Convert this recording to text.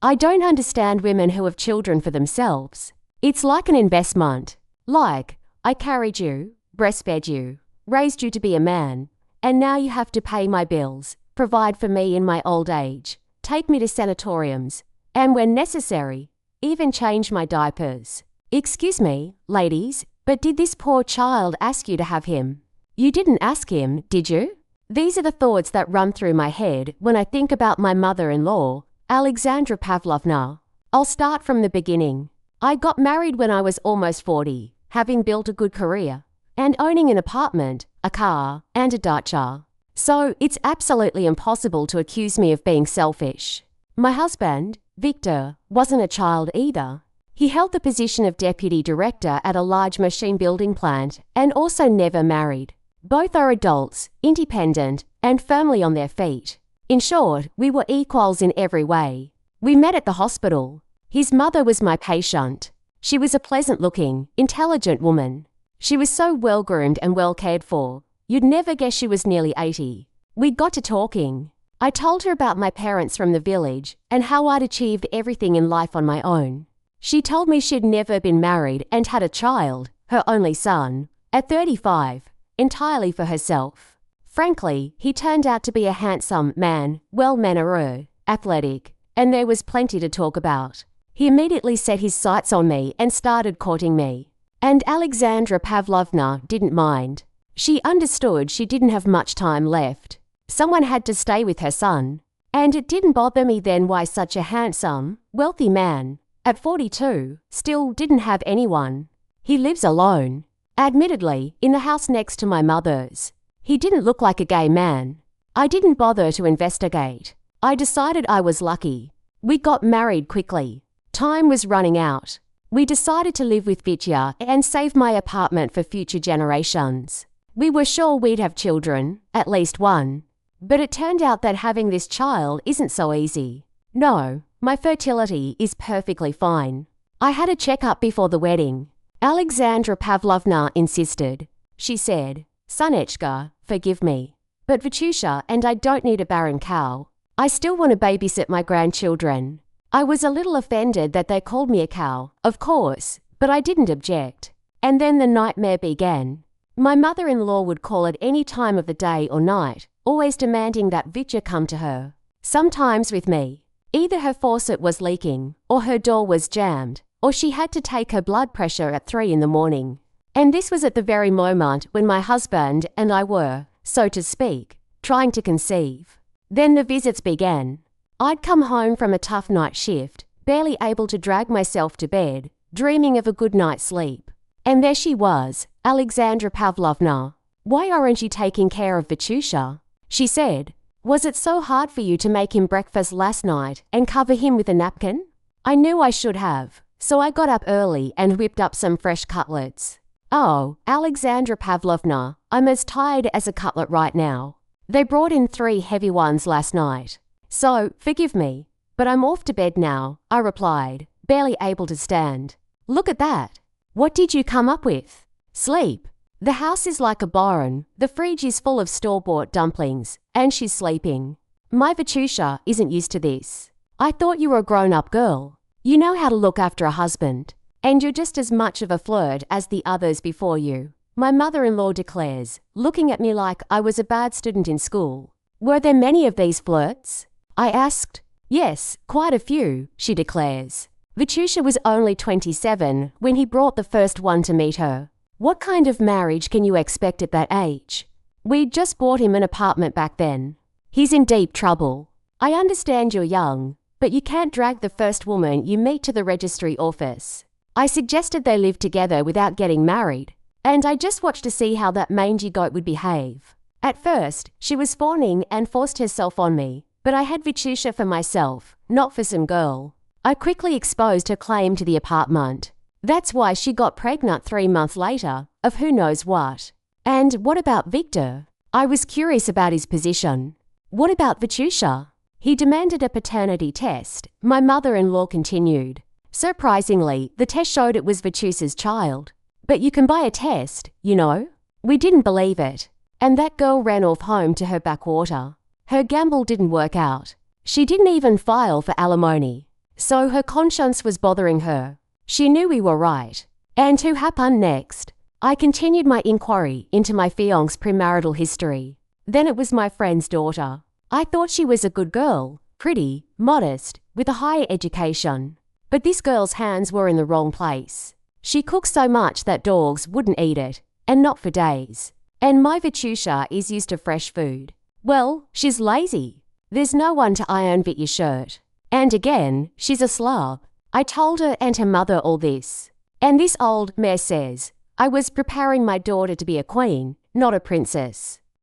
I don't understand women who have children for themselves. It's like an investment. Like, I carried you, breastfed you, raised you to be a man, and now you have to pay my bills, provide for me in my old age, take me to sanatoriums, and when necessary, even change my diapers. Excuse me, ladies, but did this poor child ask you to have him? You didn't ask him, did you? These are the thoughts that run through my head when I think about my mother-in-law, Alexandra Pavlovna. I'll start from the beginning. I got married when I was almost 40, having built a good career, and owning an apartment, a car, and a dacha. So it's absolutely impossible to accuse me of being selfish. My husband, Victor, wasn't a child either. He held the position of deputy director at a large machine building plant and also never married. Both are adults, independent, and firmly on their feet. In short, we were equals in every way. We met at the hospital. His mother was my patient. She was a pleasant-looking, intelligent woman. She was so well-groomed and well cared for. You'd never guess she was nearly 80. We got to talking. I told her about my parents from the village and how I'd achieved everything in life on my own. She told me she'd never been married and had a child, her only son, at 35, entirely for herself. Frankly, he turned out to be a handsome man, well-mannered, athletic, and there was plenty to talk about. He immediately set his sights on me and started courting me. And Alexandra Pavlovna didn't mind. She understood she didn't have much time left. Someone had to stay with her son. And it didn't bother me then why such a handsome, wealthy man, at 42, still didn't have anyone. He lives alone. Admittedly, in the house next to my mother's. He didn't look like a gay man. I didn't bother to investigate. I decided I was lucky. We got married quickly. Time was running out. We decided to live with Vitya and save my apartment for future generations. We were sure we'd have children, at least one. But it turned out that having this child isn't so easy. No, my fertility is perfectly fine. I had a checkup before the wedding. Alexandra Pavlovna insisted. She said, "Sonechka, forgive me, but Vitusha and I don't need a barren cow. I still want to babysit my grandchildren." I was a little offended that they called me a cow, of course, but I didn't object. And then the nightmare began. My mother-in-law would call at any time of the day or night, always demanding that Vitya come to her. Sometimes with me. Either her faucet was leaking, or her door was jammed, or she had to take her blood pressure at 3 in the morning. And this was at the very moment when my husband and I were, so to speak, trying to conceive. Then the visits began. I'd come home from a tough night shift, barely able to drag myself to bed, dreaming of a good night's sleep. And there she was, Alexandra Pavlovna. "Why aren't you taking care of Vitusha?" She said. "Was it so hard for you to make him breakfast last night and cover him with a napkin?" I knew I should have, so I got up early and whipped up some fresh cutlets. "Oh, Alexandra Pavlovna, I'm as tired as a cutlet right now. They brought in 3 heavy ones last night. So, forgive me, but I'm off to bed now," I replied, barely able to stand. "Look at that. What did you come up with?" "Sleep. The house is like a barn. The fridge is full of store-bought dumplings, and she's sleeping. My Vitusha isn't used to this. I thought you were a grown-up girl. You know how to look after a husband. And you're just as much of a flirt as the others before you," my mother-in-law declares, looking at me like I was a bad student in school. "Were there many of these flirts?" I asked. "Yes, quite a few," she declares. "Vitusha was only 27 when he brought the first one to meet her. What kind of marriage can you expect at that age? We'd just bought him an apartment back then. He's in deep trouble. I understand you're young, but you can't drag the first woman you meet to the registry office." I suggested they live together without getting married, and I just watched to see how that mangy goat would behave. At first, she was fawning and forced herself on me, but I had Vitusha for myself, not for some girl. I quickly exposed her claim to the apartment. That's why she got pregnant 3 months later, of who knows what. And what about Victor? I was curious about his position. What about Vitusha? He demanded a paternity test, my mother-in-law continued. Surprisingly, the test showed it was Vitusha's child. But you can buy a test, you know. We didn't believe it. And that girl ran off home to her backwater. Her gamble didn't work out. She didn't even file for alimony. So her conscience was bothering her. She knew we were right. And to happen next, I continued my inquiry into my fiancé's premarital history. Then it was my friend's daughter. I thought she was a good girl, pretty, modest, with a higher education. But this girl's hands were in the wrong place. She cooked so much that dogs wouldn't eat it, and not for days. And my Vitusha is used to fresh food. Well, she's lazy. There's no one to iron Vitya's shirt. And again, she's a Slav. I told her and her mother all this. And this old mare says, I was preparing my daughter to be a queen, not a princess.